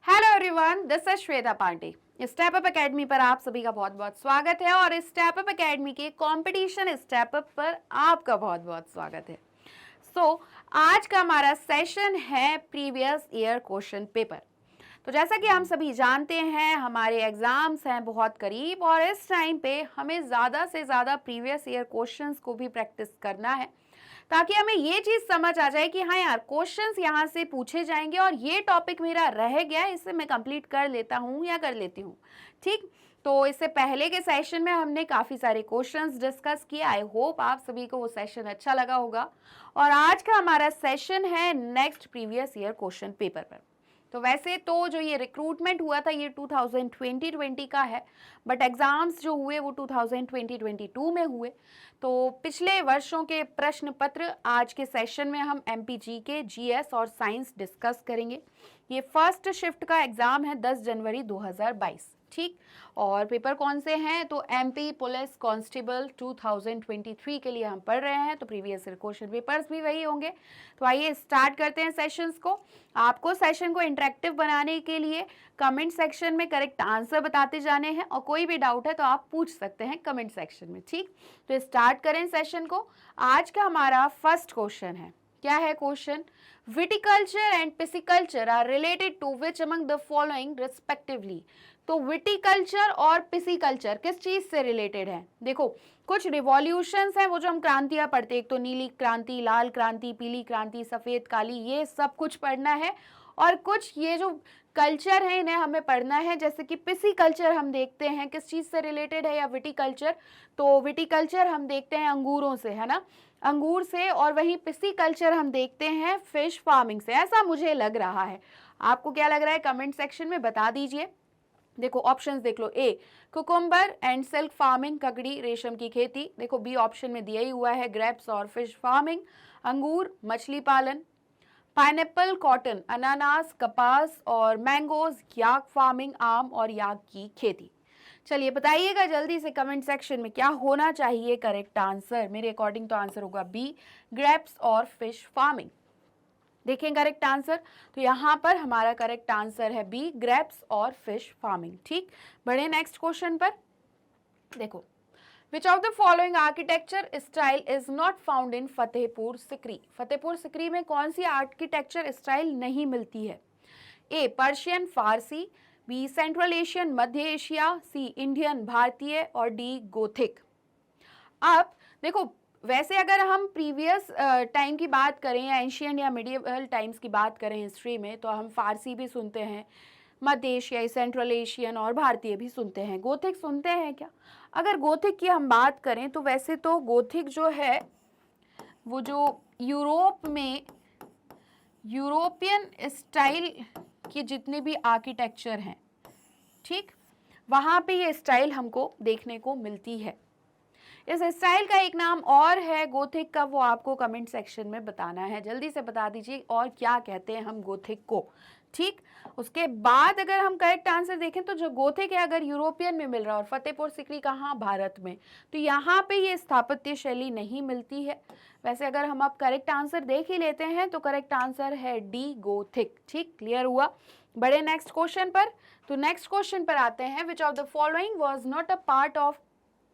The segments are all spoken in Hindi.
Hello everyone, this is Shweta Pandey. Step Up Academy पर आप सभी का बहुत बहुत स्वागत है और स्टेप अप एकेडमी के कंपटीशन स्टेप अप पर आपका बहुत बहुत स्वागत है। आज का हमारा सेशन है प्रीवियस ईयर क्वेश्चन पेपर। तो जैसा कि हम सभी जानते हैं, हमारे एग्जाम्स हैं बहुत करीब और इस टाइम पे हमें ज़्यादा से ज़्यादा प्रीवियस ईयर क्वेश्चंस को भी प्रैक्टिस करना है ताकि हमें ये चीज़ समझ आ जाए कि हाँ यार, क्वेश्चंस यहाँ से पूछे जाएंगे और ये टॉपिक मेरा रह गया है, इसे मैं कंप्लीट कर लेता हूँ या कर लेती हूँ। ठीक, तो इससे पहले के सेशन में हमने काफ़ी सारे क्वेश्चंस डिस्कस किए। आई होप आप सभी को वो सेशन अच्छा लगा होगा। और आज का हमारा सेशन है next previous year question paper पर। तो वैसे तो जो ये रिक्रूटमेंट हुआ था ये 2020 का है, बट एग्ज़ाम्स जो हुए वो 2022 में हुए। तो पिछले वर्षों के प्रश्न पत्र आज के सेशन में हम एमपीजी के जीएस और साइंस डिस्कस करेंगे। ये फर्स्ट शिफ्ट का एग्ज़ाम है 10 जनवरी 2022। ठीक, और पेपर कौन से हैं? तो एमपी पुलिस कांस्टेबल 2023 के लिए हम पढ़ रहे हैं, तो प्रीवियस ईयर क्वेश्चन पेपर्स भी वही होंगे। तो आइए स्टार्ट करते हैं सेशंस को। आपको सेशन को इंटरेक्टिव बनाने के लिए कमेंट सेक्शन में करेक्ट आंसर बताते जाने हैं और कोई भी डाउट है तो आप पूछ सकते हैं कमेंट सेक्शन में। ठीक, तो स्टार्ट करें सेशन को। आज का हमारा फर्स्ट क्वेश्चन है। क्या है question? Viticulture and pisciculture are related to which among the following respectively. तो विटिकल्चर और पिसिकल्चर किस चीज से रिलेटेड है? देखो, कुछ रिवॉल्यूशंस हैं, वो जो हम क्रांतियां पढ़ते हैं, एक तो नीली क्रांति, लाल क्रांति, पीली क्रांति, सफेद काली, ये सब कुछ पढ़ना है। और कुछ ये जो कल्चर है इन्हें हमें पढ़ना है, जैसे कि पिसिकल्चर हम देखते हैं किस चीज से रिलेटेड है, या विटिकल्चर। तो विटिकल्चर हम देखते हैं अंगूरों से, है ना, अंगूर से, और वहीं पिसिकल्चर हम देखते हैं फिश फार्मिंग से, ऐसा मुझे लग रहा है। आपको क्या लग रहा है कमेंट सेक्शन में बता दीजिए। देखो ऑप्शंस देख लो। ए कुकुम्बर एंड सिल्क फार्मिंग, ककड़ी रेशम की खेती। देखो बी ऑप्शन में दिया ही हुआ है ग्रेप्स और फिश फार्मिंग, अंगूर मछली पालन। पाइनएप्पल कॉटन, अनानास कपास, और मैंगोज याक फार्मिंग, आम और याक की खेती। चलिए बताइएगा जल्दी से कमेंट सेक्शन में क्या होना चाहिए करेक्ट आंसर। मेरे अकॉर्डिंग तो आंसर होगा बी, ग्रेप्स और फिश फार्मिंग। देखें करेक्ट आंसर, तो यहाँ पर हमारा करेक्ट आंसर है बी, ग्रेप्स और फिश फार्मिंग। ठीक, बढ़े नेक्स्ट क्वेश्चन पर। देखो, विच of the following architecture style is not found in Fatehpur Sikri. Fatehpur Sikri में कौन सी आर्किटेक्चर स्टाइल नहीं मिलती है? ए पर्शियन फारसी, बी सेंट्रल एशियन मध्य एशिया, सी इंडियन भारतीय, और डी गोथिक। अब देखो, वैसे अगर हम प्रीवियस टाइम की बात करें या एंशियंट या मिडिवल टाइम्स की बात करें हिस्ट्री में, तो हम फारसी भी सुनते हैं, मध्य एशियाई, सेंट्रल एशियन और भारतीय भी सुनते हैं। गोथिक सुनते हैं क्या? अगर गोथिक की हम बात करें तो वैसे तो गोथिक जो है वो जो यूरोप में यूरोपियन स्टाइल के जितने भी आर्किटेक्चर हैं, ठीक, वहाँ पे ये स्टाइल हमको देखने को मिलती है। इस स्टाइल का एक नाम और है गोथिक का, वो आपको कमेंट सेक्शन में बताना है। जल्दी से बता दीजिए और क्या कहते हैं हम गोथिक को। ठीक, उसके बाद अगर हम करेक्ट आंसर देखें तो जो गोथिक है अगर यूरोपियन में मिल रहा है और फतेहपुर सिकरी कहाँ, भारत में, तो यहाँ पे ये स्थापत्य शैली नहीं मिलती है। वैसे अगर हम अब करेक्ट आंसर देख ही लेते हैं तो करेक्ट आंसर है डी, गोथिक। ठीक, क्लियर हुआ। बड़े नेक्स्ट क्वेश्चन पर। तो नेक्स्ट क्वेश्चन पर आते हैं। विच of the following was not a part of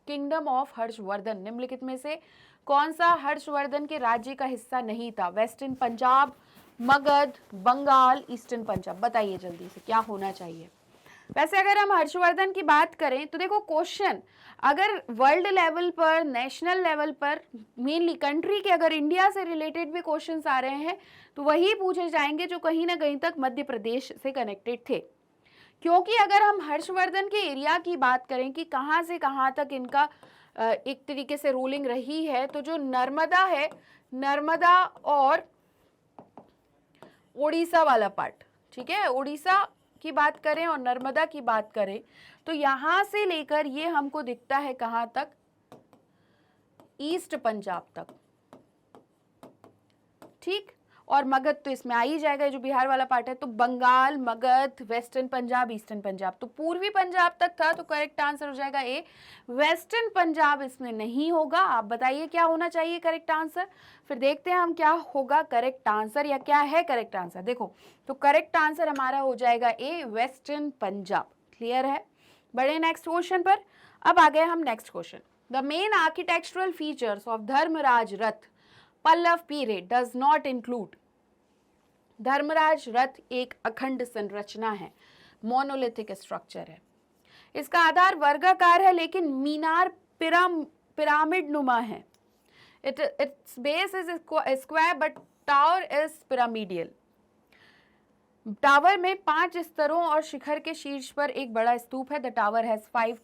kingdom of Harshvardhan. निम्नलिखित में से कौन सा हर्षवर्धन के राज्य का हिस्सा नहीं था? Western Punjab, Magadh, Bengal, eastern Punjab. बताइए जल्दी से क्या होना चाहिए। वैसे अगर हम हर्षवर्धन की बात करें तो देखो, क्वेश्चन अगर वर्ल्ड लेवल पर, नेशनल लेवल पर, मेनली कंट्री के, अगर इंडिया से रिलेटेड भी क्वेश्चंस आ रहे हैं तो वही पूछे जाएंगे जो कहीं ना कहीं तक मध्य प्रदेश से कनेक्टेड थे। क्योंकि अगर हम हर्षवर्धन के एरिया की बात करें कि कहाँ से कहाँ तक इनका एक तरीके से रूलिंग रही है, तो जो नर्मदा है, नर्मदा और उड़ीसा वाला पार्ट, ठीक है, उड़ीसा की बात करें और नर्मदा की बात करें तो यहां से लेकर ये हमको दिखता है कहां तक, ईस्ट पंजाब तक। ठीक, और मगध तो इसमें आ ही जाएगा, जो बिहार वाला पार्ट है। तो बंगाल, मगध, वेस्टर्न पंजाब, ईस्टर्न पंजाब, तो पूर्वी पंजाब तक था, तो करेक्ट आंसर हो जाएगा ए। वेस्टर्न पंजाब इसमें नहीं होगा। आप बताइए क्या होना चाहिए करेक्ट आंसर, फिर देखते हैं हम क्या होगा करेक्ट आंसर, या क्या है करेक्ट आंसर। देखो, तो करेक्ट आंसर हमारा हो जाएगा ए, वेस्टर्न पंजाब। क्लियर है? बढ़े नेक्स्ट क्वेश्चन पर। अब आ गए हम next question. The main architectural features of Dharmaraja Ratha Pallava period does not include. Dharmaraja Ratha एक अखंड संरचना है, मोनोलिथिक स्ट्रक्चर है। इसका आधार वर्गाकार है लेकिन मीनार पिरामिड नुमा है। Its base is square but tower is pyramidal. Tower में 5 स्तरों और शिखर के शीर्ष पर एक बड़ा स्तूप है। The tower has 5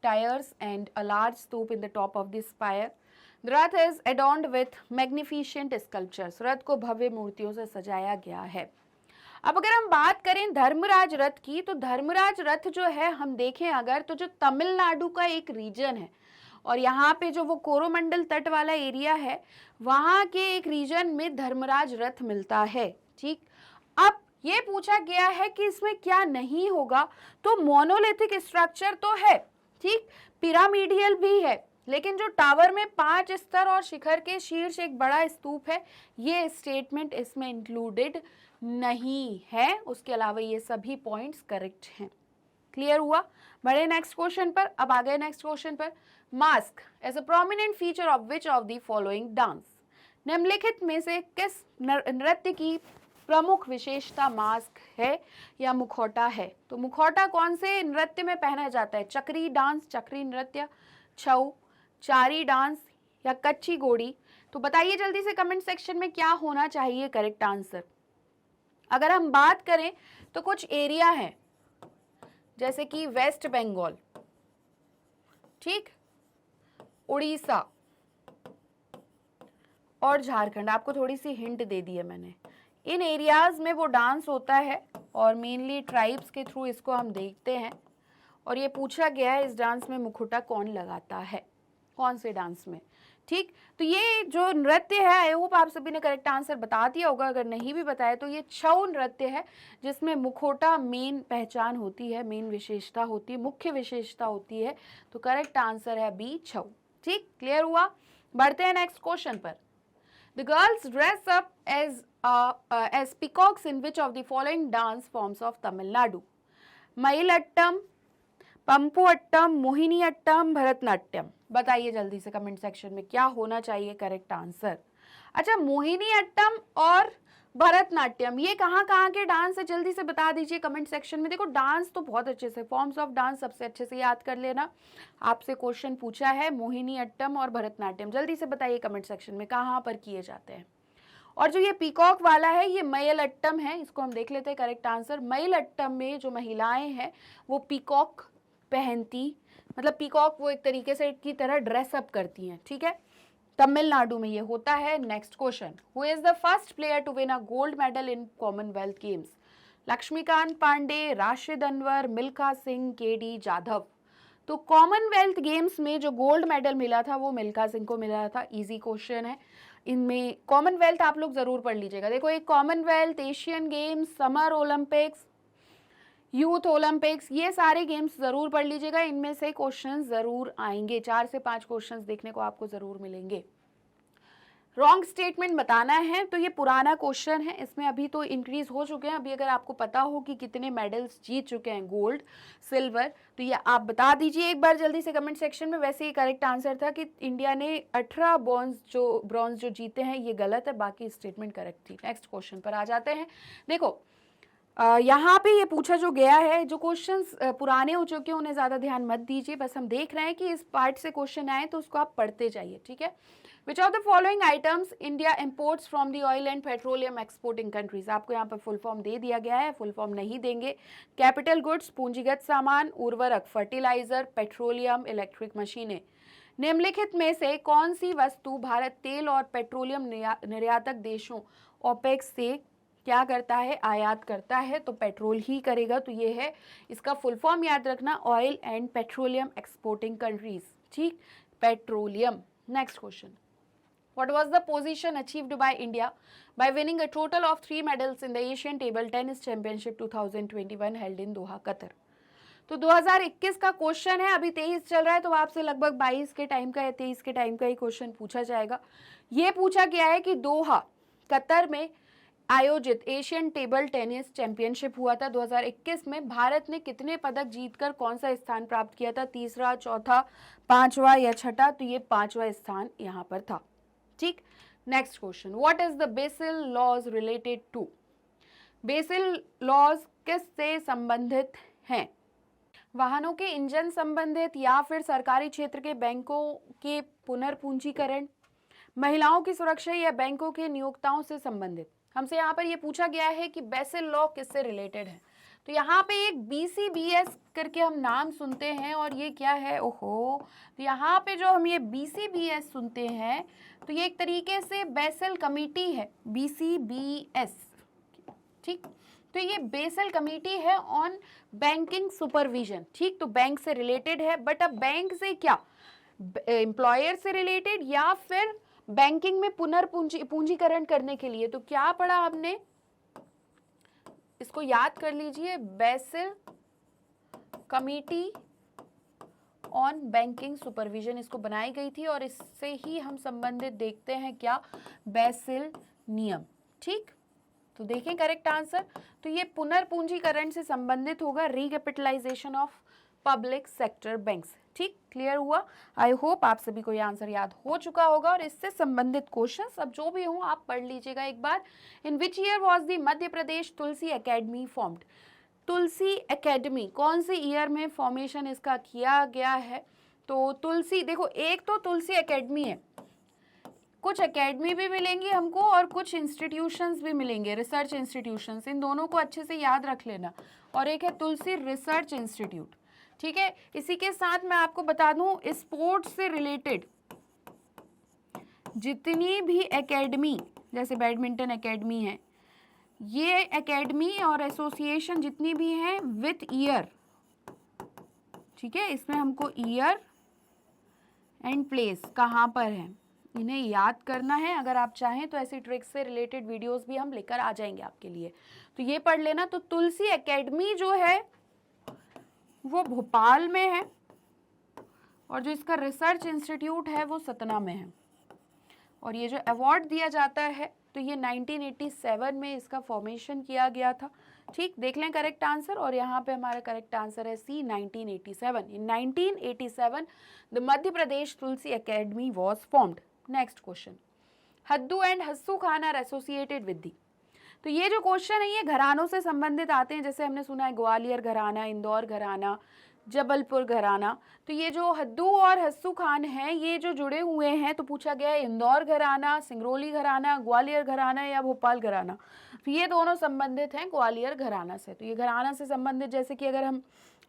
tiers and a large stupa in the top of the spire. The Rath is adorned with magnificent sculptures. रथ को भव्य मूर्तियों से सजाया गया है। अब अगर हम बात करें धर्मराज रथ की, तो धर्मराज रथ जो है हम देखें अगर, तो जो तमिलनाडु का एक रीजन है, और यहाँ पे जो वो कोरोमंडल तट वाला एरिया है, वहाँ के एक रीजन में धर्मराज रथ मिलता है। ठीक, अब ये पूछा गया है कि इसमें क्या नहीं होगा, तो मोनोलिथिक स्ट्रक्चर तो है, ठीक, पिरामिडियल भी है, लेकिन जो टावर में 5 स्तर और शिखर के शीर्ष एक बड़ा स्तूप है, ये स्टेटमेंट इसमें इंक्लूडेड नहीं है। उसके अलावा ये सभी पॉइंट्स करेक्ट हैं। क्लियर हुआ? बढ़े नेक्स्ट क्वेश्चन पर। अब आ गए नेक्स्ट क्वेश्चन पर। Mask as a prominent feature of which of the following dance. निम्नलिखित में से किस नृत्य की प्रमुख विशेषता मास्क है या मुखौटा है? तो मुखौटा कौन से नृत्य में पहना जाता है? चक्री डांस, चक्री नृत्य, छऊ, चारी डांस या कच्ची घोड़ी? तो बताइए जल्दी से कमेंट सेक्शन में क्या होना चाहिए करेक्ट आंसर। अगर हम बात करें तो कुछ एरिया है जैसे कि वेस्ट बंगाल, ठीक, उड़ीसा और झारखंड, आपको थोड़ी सी हिंट दे दी है मैंने। इन एरियाज में वो डांस होता है और मेनली ट्राइब्स के थ्रू इसको हम देखते हैं, और ये पूछा गया है इस डांस में मुखौटा कौन लगाता है, कौन से डांस में। ठीक, तो ये जो नृत्य है, आई होप आप सभी ने करेक्ट आंसर बता दिया होगा। अगर नहीं भी बताया तो ये छऊ नृत्य है जिसमें मुखौटा मेन पहचान होती है, मेन विशेषता होती है, मुख्य विशेषता होती है। तो करेक्ट आंसर है बी, छऊ। ठीक, क्लियर हुआ? बढ़ते हैं नेक्स्ट क्वेश्चन पर। The girls dress up as peacocks in which of the following dance forms of Tamil Nadu? Mayilattam, Pampuattam, Mohini Attam, Bharatanatyam. बताइए जल्दी से कमेंट सेक्शन में क्या होना चाहिए करेक्ट आंसर। अच्छा, मोहिनी अट्टम और भरतनाट्यम ये कहाँ कहाँ के डांस है, जल्दी से बता दीजिए कमेंट सेक्शन में। देखो, डांस तो बहुत अच्छे से, फॉर्म्स ऑफ डांस सबसे अच्छे से याद कर लेना। आपसे क्वेश्चन पूछा है मोहिनी अट्टम और भरतनाट्यम, जल्दी से बताइए कमेंट सेक्शन में कहाँ पर किए जाते हैं। और जो ये पीकॉक वाला है ये मयिलट्टम है, इसको हम देख लेते हैं करेक्ट आंसर। मयिलट्टम में जो महिलाएं हैं वो पीकॉक पहनती, मतलब पीकॉक वो एक तरीके से की तरह ड्रेसअप करती हैं। ठीक है, तमिलनाडु में ये होता है। Next question, who is the first player to win a gold medal in Commonwealth Games? Laxmikant Pandey, Rashid Anwar, Milkha Singh, KD Jadhav. तो कॉमनवेल्थ गेम्स में जो गोल्ड मेडल मिला था वो मिल्खा सिंह को मिला था। इजी क्वेश्चन है। इनमें कॉमनवेल्थ आप लोग जरूर पढ़ लीजिएगा। देखो, एक Commonwealth, Asian games, summer Olympics, youth Olympics, ये सारे गेम्स जरूर पढ़ लीजिएगा। इनमें से क्वेश्चंस जरूर आएंगे, 4 से 5 क्वेश्चंस देखने को आपको जरूर मिलेंगे। रॉन्ग स्टेटमेंट बताना है तो ये पुराना क्वेश्चन है, इसमें अभी तो इंक्रीज हो चुके हैं। अभी अगर आपको पता हो कि कितने मेडल्स जीत चुके हैं, गोल्ड, सिल्वर, तो ये आप बता दीजिए एक बार जल्दी से कमेंट सेक्शन में। वैसे ही करेक्ट आंसर था कि इंडिया ने 18 ब्रॉन्ज जो जीते हैं, ये गलत है, बाकी स्टेटमेंट करेक्ट थी। नेक्स्ट क्वेश्चन पर आ जाते हैं। देखो, यहाँ पे ये पूछा जो गया है, जो क्वेश्चंस पुराने हो चुके हैं उन्हें ज़्यादा ध्यान मत दीजिए, बस हम देख रहे हैं कि इस पार्ट से क्वेश्चन आए तो उसको आप पढ़ते जाइए। ठीक है, which of the following items India imports from the oil and petroleum exporting countries? आपको यहाँ पर फुल फॉर्म दे दिया गया है, फुल फॉर्म नहीं देंगे। कैपिटल गुड्स, पूंजीगत सामान, उर्वरक, फर्टिलाइजर, पेट्रोलियम, इलेक्ट्रिक मशीनें। निम्नलिखित में से कौन सी वस्तु भारत तेल और पेट्रोलियम निर्यातक देशों ओपेक से क्या करता है, आयात करता है? तो पेट्रोल ही करेगा। तो ये है, इसका फुल फॉर्म याद रखना, oil and petroleum exporting countries. ठीक, petroleum. Next question, What was the position achieved by India by winning a total of 3 medals in the Asian Table Tennis Championship 2021 held in Doha, Qatar? तो 2021 का क्वेश्चन है, अभी 23 चल रहा है, तो आपसे लगभग 22 के टाइम का या 23 के टाइम का ही क्वेश्चन पूछा जाएगा। ये पूछा गया है कि दोहा, कतर में आयोजित एशियन टेबल टेनिस चैंपियनशिप हुआ था 2021 में, भारत ने कितने पदक जीतकर कौन सा स्थान प्राप्त किया था? तीसरा, चौथा, पांचवा या छठा? तो ये पांचवा स्थान यहाँ पर था। ठीक, next question, what is the Basel laws related to? Basel laws किससे संबंधित हैं? वाहनों के इंजन संबंधित, या फिर सरकारी क्षेत्र के बैंकों के पुनर्पूंजीकरण, महिलाओं की सुरक्षा, या बैंकों के नियोक्ताओं से संबंधित? हमसे यहाँ पर ये पूछा गया है कि बेसिल लॉ किससे रिलेटेड है। तो यहाँ पे एक BCBS करके हम नाम सुनते हैं, और ये क्या है? ओहो, तो यहाँ पे जो हम ये BCBS सुनते हैं, तो ये एक तरीके से बेसिल कमेटी है, BCBS। ठीक, तो ये बेसिल कमेटी है ऑन बैंकिंग सुपरविजन। ठीक, तो बैंक से रिलेटेड है, बट अब बैंक से क्या, एम्प्लॉयर से रिलेटेड या फिर बैंकिंग में पुनर्पूंजीकरण करने के लिए? तो क्या पढ़ा हमने, इसको याद कर लीजिए, BECIL committee on banking supervision इसको बनाई गई थी, और इससे ही हम संबंधित देखते हैं क्या, बेसिल नियम। ठीक, तो देखें करेक्ट आंसर, तो ये पुनर्पूंजीकरण से संबंधित होगा, recapitalisation of public sector banks. ठीक, क्लियर हुआ? आई होप आप सभी को ये आंसर याद हो चुका होगा, और इससे संबंधित क्वेश्चंस अब जो भी हो आप पढ़ लीजिएगा एक बार। In which year was the Madhya Pradesh Tulsi academy formed? Tulsi academy कौन सी ईयर में फॉर्मेशन इसका किया गया है? तो तुलसी, देखो एक तो तुलसी एकेडमी है, कुछ एकेडमी भी मिलेंगी हमको और कुछ इंस्टीट्यूशंस भी मिलेंगे, रिसर्च इंस्टीट्यूशंस, इन दोनों को अच्छे से याद रख लेना। और एक है तुलसी रिसर्च इंस्टीट्यूट। ठीक है, इसी के साथ मैं आपको बता दूं, स्पोर्ट्स से रिलेटेड जितनी भी एकेडमी, जैसे बैडमिंटन एकेडमी है, ये एकेडमी और एसोसिएशन जितनी भी हैं विथ ईयर, ठीक है, इसमें हमको ईयर एंड प्लेस कहाँ पर है इन्हें याद करना है। अगर आप चाहें तो ऐसी ट्रिक्स से रिलेटेड वीडियोस भी हम लेकर आ जाएंगे आपके लिए, तो ये पढ़ लेना। तो तुलसी एकेडमी जो है वो भोपाल में है, और जो इसका रिसर्च इंस्टीट्यूट है वो सतना में है। और ये जो अवार्ड दिया जाता है तो ये 1987 में इसका फॉर्मेशन किया गया था। ठीक, देख लें करेक्ट आंसर, और यहाँ पे हमारा करेक्ट आंसर है C, 1987। In 1987 the Madhya Pradesh Tulsi academy was formed. Next question, Haddu and Hassu Khan are associated with the? तो ये जो क्वेश्चन है ये घरानों से संबंधित आते हैं, जैसे हमने सुना है ग्वालियर घराना, इंदौर घराना, जबलपुर घराना। तो ये जो हद्दू और हस्सू खान हैं ये जो जुड़े हुए हैं, तो पूछा गया है इंदौर घराना, सिंगरौली घराना, ग्वालियर घराना या भोपाल घराना। तो ये दोनों संबंधित हैं ग्वालियर घराना से। तो ये घराना से संबंधित, जैसे कि अगर हम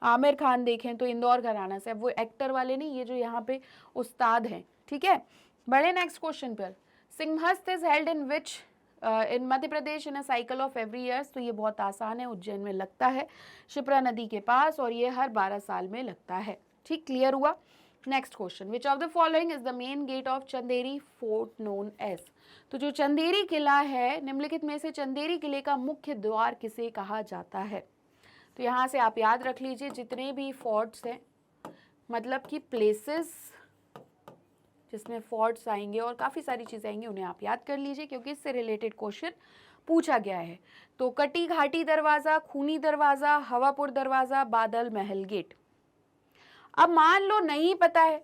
आमिर खान देखें तो इंदौर घराना से, अब वो एक्टर वाले नहीं, ये जो यहाँ पे उस्ताद हैं। ठीक है, बड़े नेक्स्ट क्वेश्चन पर, Simhastha is held in which in Madhya Pradesh in a cycle of every years? तो ये बहुत आसान है, उज्जैन में लगता है, शिप्रा नदी के पास, और ये हर 12 साल में लगता है। ठीक, क्लियर हुआ? Next question, which of the following is the main gate of Chanderi fort known as? तो जो चंदेरी किला है, निम्नलिखित में से चंदेरी किले का मुख्य द्वार किसे कहा जाता है? तो यहाँ से आप याद रख लीजिए, जितने भी फोर्ट्स हैं, मतलब कि प्लेसेस जिसमें फोर्ट्स आएंगे और काफ़ी सारी चीज़ें आएंगी, उन्हें आप याद कर लीजिए, क्योंकि इससे रिलेटेड क्वेश्चन पूछा गया है। तो कटी घाटी दरवाज़ा, खूनी दरवाज़ा, हवापुर दरवाज़ा, बादल महल गेट। अब मान लो नहीं पता है,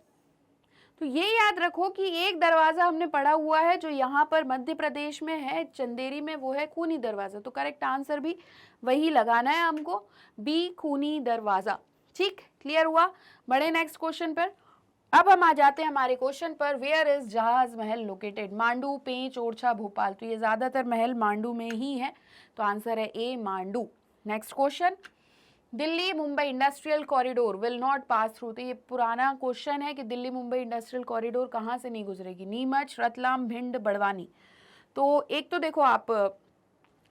तो ये याद रखो कि एक दरवाज़ा हमने पढ़ा हुआ है जो यहाँ पर मध्य प्रदेश में है, चंदेरी में, वो है खूनी दरवाज़ा। तो करेक्ट आंसर भी वही लगाना है हमको, बी, खूनी दरवाज़ा। ठीक, क्लियर हुआ? बड़े नेक्स्ट क्वेश्चन पर। अब हम आ जाते हैं हमारे क्वेश्चन पर, वेयर इज जहाज महल लोकेटेड? मांडू, पेंच, ओरछा, भोपाल। तो ये ज्यादातर महल मांडू में ही है, तो आंसर है A, Mandu. Next question, Delhi Mumbai industrial corridor will not pass through? तो ये पुराना क्वेश्चन है कि दिल्ली मुंबई इंडस्ट्रियल कॉरिडोर कहाँ से नहीं गुजरेगी? नीमच, रतलाम, भिंड, बड़वानी। तो एक तो देखो आप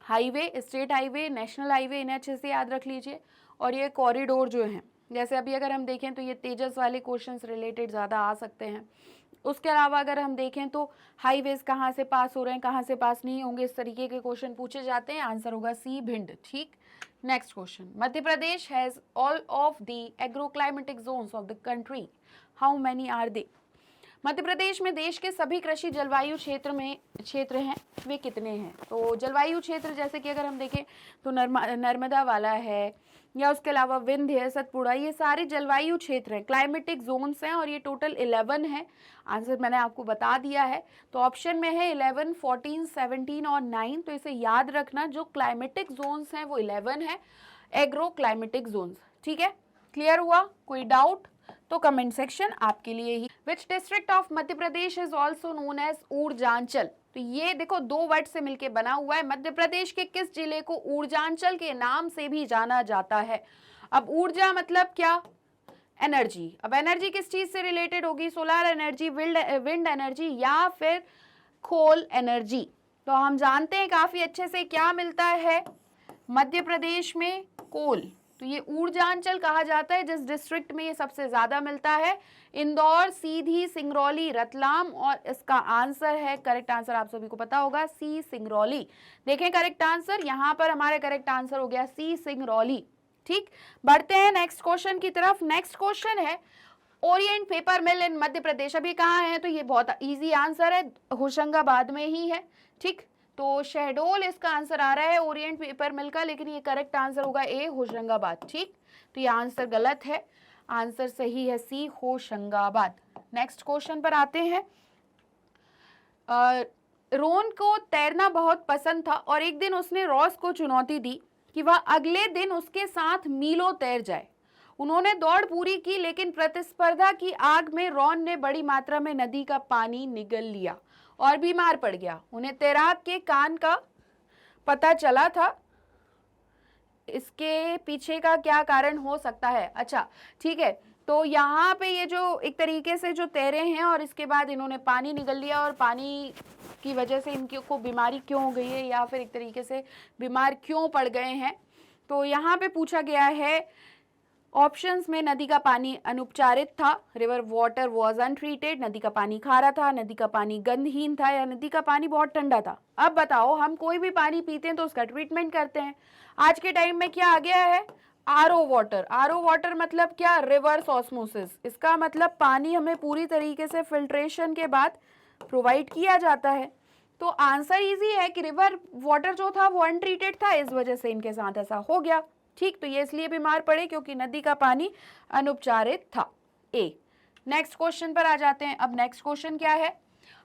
highway, state highway, national highway, इन्हें अच्छे से याद रख लीजिए। और ये कॉरिडोर जो है, जैसे अभी अगर हम देखें तो ये तेजस वाले क्वेश्चंस रिलेटेड ज़्यादा आ सकते हैं, उसके अलावा अगर हम देखें तो हाईवेज कहाँ से पास हो रहे हैं, कहाँ से पास नहीं होंगे, इस तरीके के क्वेश्चन पूछे जाते हैं। आंसर होगा सी, भिंड। ठीक, next question, Madhya Pradesh has all of the agroclimatic zones of the country, how many are they? Madhya Pradesh में देश के सभी कृषि जलवायु क्षेत्र हैं, वे कितने हैं? तो जलवायु क्षेत्र जैसे कि अगर हम देखें तो नर्मदा वाला है, या उसके अलावा विंध्य, सतपुड़ा, ये सारे जलवायु क्षेत्र हैं, क्लाइमेटिक जोन्स हैं, और ये टोटल 11 है। आंसर मैंने आपको बता दिया है। तो ऑप्शन में है 11, 14, 17 और 9। तो इसे याद रखना, जो क्लाइमेटिक जोन्स हैं वो 11 है, एग्रो क्लाइमेटिक जोन्स। ठीक है, क्लियर हुआ? कोई डाउट तो कमेंट सेक्शन आपके लिए ही। Which district of Madhya Pradesh is also known as Urjanchal? तो ये देखो 2 वर्ड से मिलके बना हुआ है। मध्य प्रदेश के किस जिले को ऊर्जांचल के नाम से भी जाना जाता है? अब ऊर्जा मतलब क्या? एनर्जी। अब एनर्जी किस चीज से रिलेटेड होगी? सोलर एनर्जी, विंड एनर्जी, या फिर कोल एनर्जी? तो हम जानते हैं काफी अच्छे से क्या मिलता है मध्य प्रदेश में? कोल। तो ये ऊर्जांचल कहा जाता है जिस डिस्ट्रिक्ट में ये सबसे ज्यादा मिलता है। इंदौर, सीधी, सिंगरौली, रतलाम, और इसका आंसर है, करेक्ट आंसर आप सभी को पता होगा, सी, सिंगरौली। देखें करेक्ट आंसर, यहां पर हमारा करेक्ट आंसर हो गया सी, सिंगरौली। ठीक, बढ़ते हैं नेक्स्ट क्वेश्चन की तरफ। नेक्स्ट क्वेश्चन है ओरिएंट पेपर मिल इन मध्य प्रदेश। अभी कहाँ है? तो ये बहुत इजी आंसर है, होशंगाबाद में ही है। ठीक, तो शहडोल इसका आंसर आ रहा है ओरिएंट पेपर मिल का, लेकिन ये करेक्ट आंसर होगा ए, होशंगाबाद। ठीक, तो ये आंसर गलत है, आंसर सही है सी, होशंगाबाद। नेक्स्ट क्वेश्चन पर आते हैं। रोन को तैरना बहुत पसंद था और एक दिन उसने रॉस को चुनौती दी कि वह अगले दिन उसके साथ मीलों तैर जाए। उन्होंने दौड़ पूरी की, लेकिन प्रतिस्पर्धा की आग में रॉन ने बड़ी मात्रा में नदी का पानी निगल लिया और बीमार पड़ गया। उन्हें तैराक के कान का पता चला था, इसके पीछे का क्या कारण हो सकता है? अच्छा ठीक है, तो यहाँ पे ये जो एक तरीके से जो तैरे हैं और इसके बाद इन्होंने पानी निगल लिया, और पानी की वजह से इनकी को बीमारी क्यों हो गई है, या फिर एक तरीके से बीमार क्यों पड़ गए हैं? तो यहाँ पे पूछा गया है ऑप्शंस में, नदी का पानी अनुपचारित था, रिवर वाटर वाज अनट्रीटेड, नदी का पानी खारा था, नदी का पानी गंधहीन था, या नदी का पानी बहुत ठंडा था। अब बताओ, हम कोई भी पानी पीते हैं तो उसका ट्रीटमेंट करते हैं। आज के टाइम में क्या आ गया है? RO water. आरओ वाटर मतलब क्या? Reverse osmosis. इसका मतलब पानी हमें पूरी तरीके से फिल्ट्रेशन के बाद प्रोवाइड किया जाता है। तो आंसर इजी है कि रिवर वाटर जो था वो अनट्रीटेड था, इस वजह से इनके साथ ऐसा हो गया। ठीक, तो ये इसलिए बीमार पड़े क्योंकि नदी का पानी अनुपचारित था, ए। नेक्स्ट क्वेश्चन पर आ जाते हैं। अब नेक्स्ट क्वेश्चन क्या है?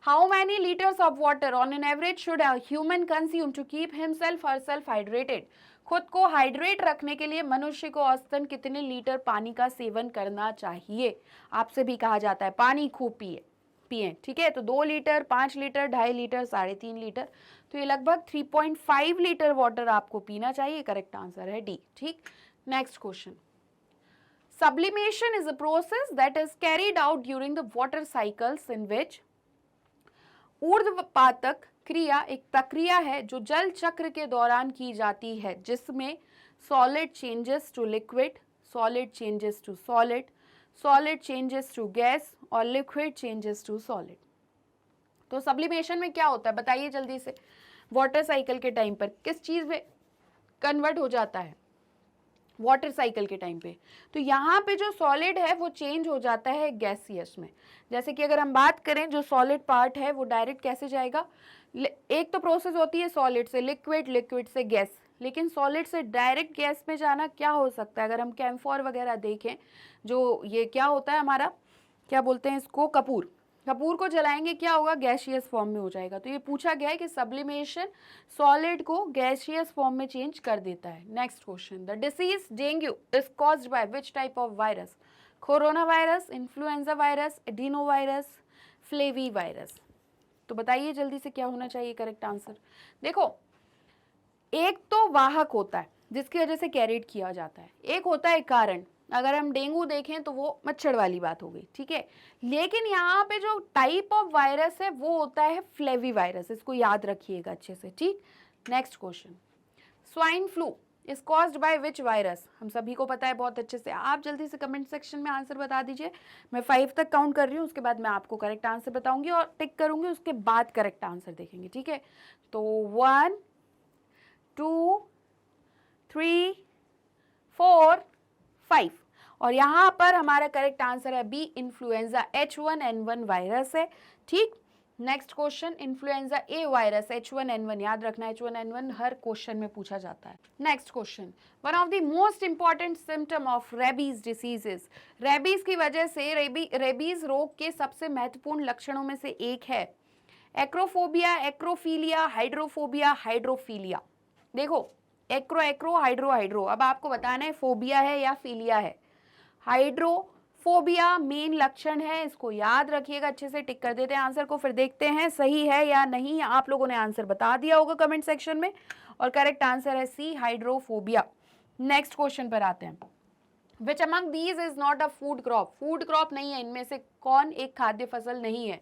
How many litres of water on an average should a human consume to keep himself और सेल्फ हाइड्रेटेड? खुद को हाइड्रेट रखने के लिए मनुष्य को औसतन कितने लीटर पानी का सेवन करना चाहिए? आपसे भी कहा जाता है पानी खूब पिए। ठीक है, तो 2 लीटर, 5 लीटर, 2.5 लीटर, 3.5 लीटर, तो ये लगभग 3.5 लीटर वाटर आपको पीना चाहिए। करेक्ट आंसर है डी। ठीक, next question. Sublimation is a process that is carried out during the water cycles in which? ऊर्ध्वपातक क्रिया एक प्रक्रिया है जो जल चक्र के दौरान की जाती है, जिसमें solid changes to liquid, solid changes to solid, solid changes to gas, और लिक्विड चेंजेस टू सॉलिड। तो सब्लिमेशन में क्या होता है बताइए जल्दी से? वाटर साइकिल के टाइम पर किस चीज में कन्वर्ट हो जाता है? वाटर साइकिल के टाइम पे। तो यहाँ पे जो सॉलिड है वो चेंज हो जाता है गैसियस में। जैसे कि अगर हम बात करें, जो सॉलिड पार्ट है वो डायरेक्ट कैसे जाएगा? एक तो प्रोसेस होती है सॉलिड से लिक्विड, लिक्विड से गैस, लेकिन सॉलिड से डायरेक्ट गैस में जाना क्या हो सकता है? अगर हम कैम्फोर वगैरह देखें, जो ये क्या होता है हमारा, क्या बोलते हैं इसको, कपूर। कपूर को जलाएंगे, क्या होगा? गैसियस फॉर्म में हो जाएगा। तो ये पूछा गया है कि सब्लिमेशन सॉलिड को गैसियस फॉर्म में चेंज कर देता है। Next question. The disease dengue is caused by which type of virus? Corona virus, influenza virus, adeno virus, flavi virus? तो बताइए जल्दी से क्या होना चाहिए करेक्ट आंसर? देखो, एक तो वाहक होता है जिसकी वजह से कैरिड किया जाता है, एक होता है कारण। अगर हम डेंगू देखें तो वो मच्छर वाली बात हो गई, ठीक है। लेकिन यहाँ पे जो टाइप ऑफ वायरस है वो होता है फ्लेवी वायरस, इसको याद रखिएगा अच्छे से, ठीक। Next question. Swine flu is caused by which virus? हम सभी को पता है बहुत अच्छे से। आप जल्दी से कमेंट सेक्शन में आंसर बता दीजिए। मैं 5 तक काउंट कर रही हूँ, उसके बाद मैं आपको करेक्ट आंसर बताऊंगी और टिक करूंगी, उसके बाद करेक्ट आंसर देखेंगे, ठीक है? तो 1 2 3 4 5 और यहाँ पर हमारा करेक्ट आंसर है बी, इन्फ्लुएंजा H1N1 वायरस है, ठीक। नेक्स्ट क्वेश्चन, इन्फ्लुएंजा ए वायरस H1N1, याद रखना H1N1 हर क्वेश्चन में पूछा जाता है। Next question, one of the most important symptom of rabies diseases, rabies की वजह से रेबीज रोग के सबसे महत्वपूर्ण लक्षणों में से एक है एक्रोफोबिया, एक्रोफीलिया, हाइड्रोफोबिया, हाइड्रोफीलिया। देखो एक्रो एक्रो, हाइड्रो हाइड्रो, अब आपको बताना है फोबिया है या फीलिया है। हाइड्रोफोबिया मेन लक्षण है, इसको याद रखिएगा, अच्छे से टिक कर देते हैं आंसर को, फिर देखते हैं सही है या नहीं। आप लोगों ने आंसर बता दिया होगा कमेंट सेक्शन में और करेक्ट आंसर है सी, हाइड्रोफोबिया। नेक्स्ट क्वेश्चन पर आते हैं, which among these is not a food crop? Food crop नहीं है, इनमें से कौन एक खाद्य फसल नहीं है?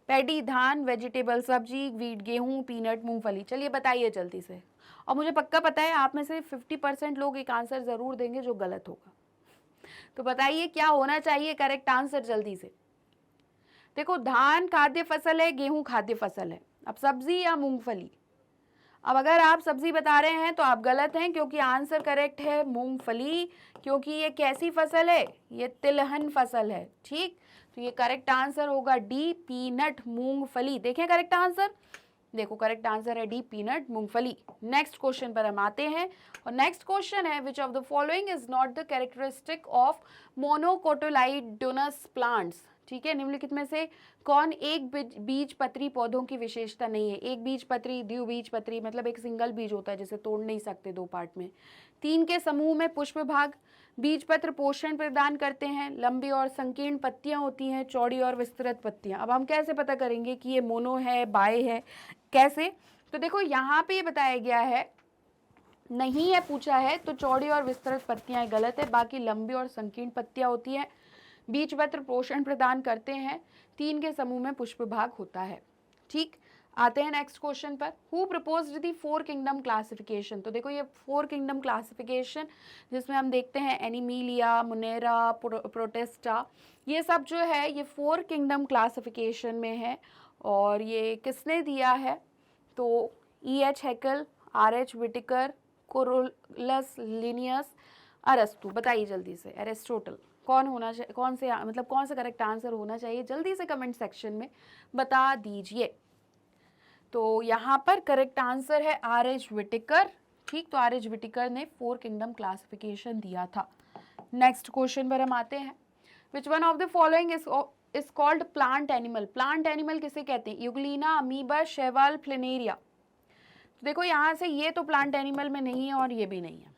पैडी धान, वेजिटेबल सब्जी, वीट गेहूं, पीनट मूंगफली। चलिए बताइए जल्दी से, और मुझे पक्का पता है आप में से 50% लोग एक आंसर जरूर देंगे जो गलत होगा। तो बताइए क्या होना चाहिए करेक्ट आंसर जल्दी से। देखो धान खाद्य फसल है, गेहूं खाद्य फसल है, अब सब्जी या मूंगफली। अब अगर आप सब्जी बता रहे हैं तो आप गलत हैं, क्योंकि आंसर करेक्ट है मूंगफली, क्योंकि ये कैसी फसल है? ये तिलहन फसल है, ठीक। तो ये करेक्ट आंसर होगा डी, पीनट मूंगफली। देखें करेक्ट आंसर, देखो करेक्ट आंसर है डी, पीनट मूंगफली। नेक्स्ट क्वेश्चन पर हम आते हैं और नेक्स्ट क्वेश्चन है which of the following is not the characteristic of monocotyledonous plants? ठीक है, निम्नलिखित में से कौन एक बीज पत्री पौधों की विशेषता नहीं है? एक बीज पत्री, द्विबीज पत्री, मतलब एक सिंगल बीज होता है जिसे तोड़ नहीं सकते दो पार्ट में। 3 के समूह में पुष्प भाग, बीज पत्र पोषण प्रदान करते हैं, लंबी और संकीर्ण पत्तियां होती हैं, चौड़ी और विस्तृत पत्तियां। अब हम कैसे पता करेंगे कि ये मोनो है, बाय है, कैसे? तो देखो यहाँ पे ये बताया गया है, नहीं है पूछा है, तो चौड़ी और विस्तृत पत्तियां गलत है, बाकी लंबी और संकीर्ण पत्तियां होती हैं, बीज पत्र पोषण प्रदान करते हैं, 3 के समूह में पुष्प भाग होता है, ठीक। आते हैं नेक्स्ट क्वेश्चन पर, who proposed the 4 kingdom classification? तो देखो ये 4 किंगडम क्लासिफिकेशन जिसमें हम देखते हैं एनिमिलिया, मुनेरा, प्रोटेस्टा, ये सब जो है ये 4 किंगडम क्लासिफिकेशन में है। और ये किसने दिया है? तो E.H. Hückel, R.H. विटिकर, कोरोलस लिनियस, अरस्तु। बताइए जल्दी से, एरिस्टोटल। कौन होना चाहिए, कौन से मतलब कौन सा करेक्ट आंसर होना चाहिए? जल्दी से कमेंट सेक्शन में बता दीजिए। तो यहाँ पर करेक्ट आंसर है R.H. विटिकर, ठीक। तो R.H. विटिकर ने 4 किंगडम क्लासिफिकेशन दिया था। नेक्स्ट क्वेश्चन पर हम आते हैं, which one of the following is called plant animal? Plant animal किसे कहते हैं? यूग्लिना, अमीबा, शैवाल, प्लेनेरिया। तो देखो यहाँ से ये तो प्लांट एनिमल में नहीं है और ये भी नहीं है,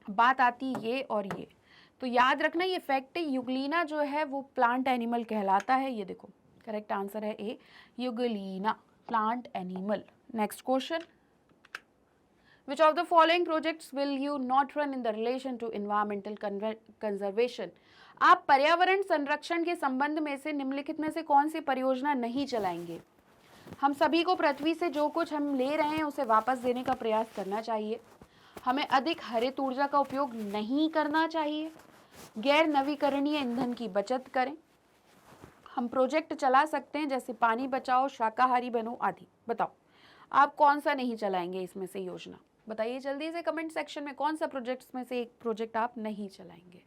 बात आती ये और ये, तो याद रखना ये फैक्ट है, यूग्लिना जो है वो प्लांट एनिमल कहलाता है। ये देखो करेक्ट आंसर है A, euglena, plant animal. Next question, which of the following projects will you not run in the relation to environmental conservation? आप पर्यावरण संरक्षण के संबंध में से निम्नलिखित में से कौन सी परियोजना नहीं चलाएंगे? हम सभी को पृथ्वी से जो कुछ हम ले रहे हैं उसे वापस देने का प्रयास करना चाहिए, हमें अधिक हरित ऊर्जा का उपयोग नहीं करना चाहिए, गैर नवीकरणीय ईंधन की बचत करें, हम प्रोजेक्ट चला सकते हैं जैसे पानी बचाओ, शाकाहारी बनो आदि। बताओ आप कौन सा नहीं चलाएंगे इसमें से योजना? बताइए जल्दी से कमेंट सेक्शन में, कौन सा प्रोजेक्ट्स में से एक प्रोजेक्ट आप नहीं चलाएंगे?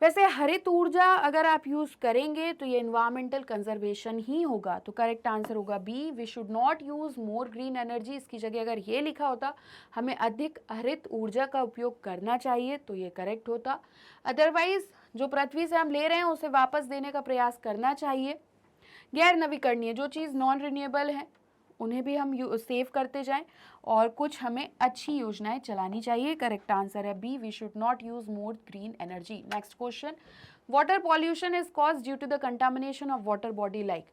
वैसे हरित ऊर्जा अगर आप यूज करेंगे तो ये एनवायरमेंटल कंजर्वेशन ही होगा, तो करेक्ट आंसर होगा B, we should not use more green energy. इसकी जगह अगर ये लिखा होता हमें अधिक हरित ऊर्जा का उपयोग करना चाहिए तो ये करेक्ट होता। अदरवाइज जो पृथ्वी से हम ले रहे हैं उसे वापस देने का प्रयास करना चाहिए। गैर नवीकरणीय जो चीज़ नॉन रिन्यूएबल है उन्हें भी हम सेव करते जाएं और कुछ हमें अच्छी योजनाएं चलानी चाहिए। करेक्ट आंसर है B, we should not use more green energy. Next question, water pollution is cause due to the contamination of water body like?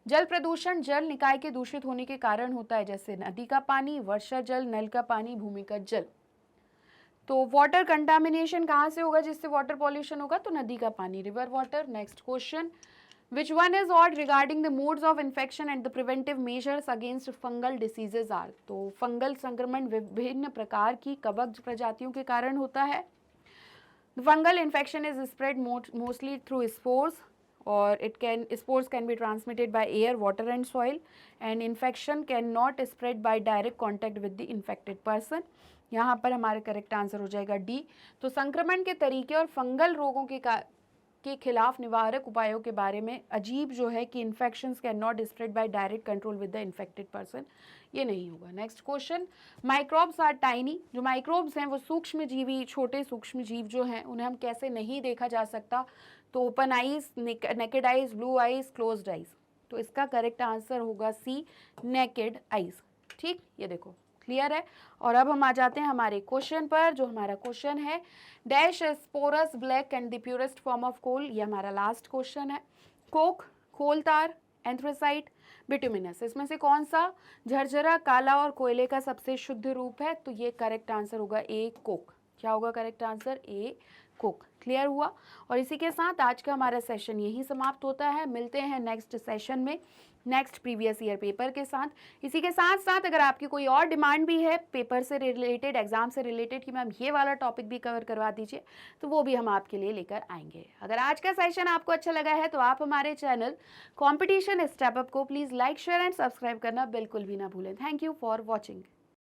जल प्रदूषण जल निकाय के दूषित होने के कारण होता है, जैसे नदी का पानी, वर्षा जल, नल का पानी, भूमिगत जल। तो वाटर कंटामिनेशन कहाँ से होगा जिससे वाटर पॉल्यूशन होगा? तो नदी का पानी, river water. Next question, Which one is odd regarding the modes of infection and the preventive measures against fungal diseases are? तो फंगल संक्रमण विभिन्न प्रकार की कवक प्रजातियों के कारण होता है. The fungal infection is spread mostly through spores, or spores can be transmitted by air, water and soil, and infection cannot spread by direct contact with the infected person. यहाँ पर हमारा करेक्ट आंसर हो जाएगा डी. तो संक्रमण के तरीके और फंगल रोगों के खिलाफ निवारक उपायों के बारे में अजीब जो है कि infections can not spread by direct control with the infected person, ये नहीं होगा. Next question, microbes are tiny. जो माइक्रोब्स हैं वो सूक्ष्म जीवी, छोटे सूक्ष्म जीव जो हैं उन्हें हम कैसे नहीं देखा जा सकता? तो open eyes, naked eyes, blue eyes, closed eyes. तो इसका करेक्ट आंसर होगा सी, नेकेड आइज. ठीक, ये देखो क्लियर है. और अब हम आ जाते हैं हमारे क्वेश्चन पर. जो हमारा क्वेश्चन है, डैश स्पोरस black and the purest form of coal. ये हमारा लास्ट क्वेश्चन है. कोक, कोलतार, एंथ्रेसाइट, बिटुमिनस, इसमें से कौन सा झरझरा, काला और कोयले का सबसे शुद्ध रूप है? तो ये करेक्ट आंसर होगा ए, कोक. क्या होगा करेक्ट आंसर? ए, कोक. क्लियर हुआ. और इसी के साथ आज का हमारा सेशन यही समाप्त होता है. मिलते हैं नेक्स्ट सेशन में नेक्स्ट प्रीवियस ईयर पेपर के साथ. इसी के साथ साथ अगर आपकी कोई और डिमांड भी है पेपर से रिलेटेड, एग्जाम से रिलेटेड कि मैम ये वाला टॉपिक भी कवर करवा दीजिए, तो वो भी हम आपके लिए लेकर आएंगे. अगर आज का सेशन आपको अच्छा लगा है तो आप हमारे चैनल कॉम्पिटिशन स्टेप अप को please like, share and subscribe करना बिल्कुल भी ना भूलें. Thank you for watching.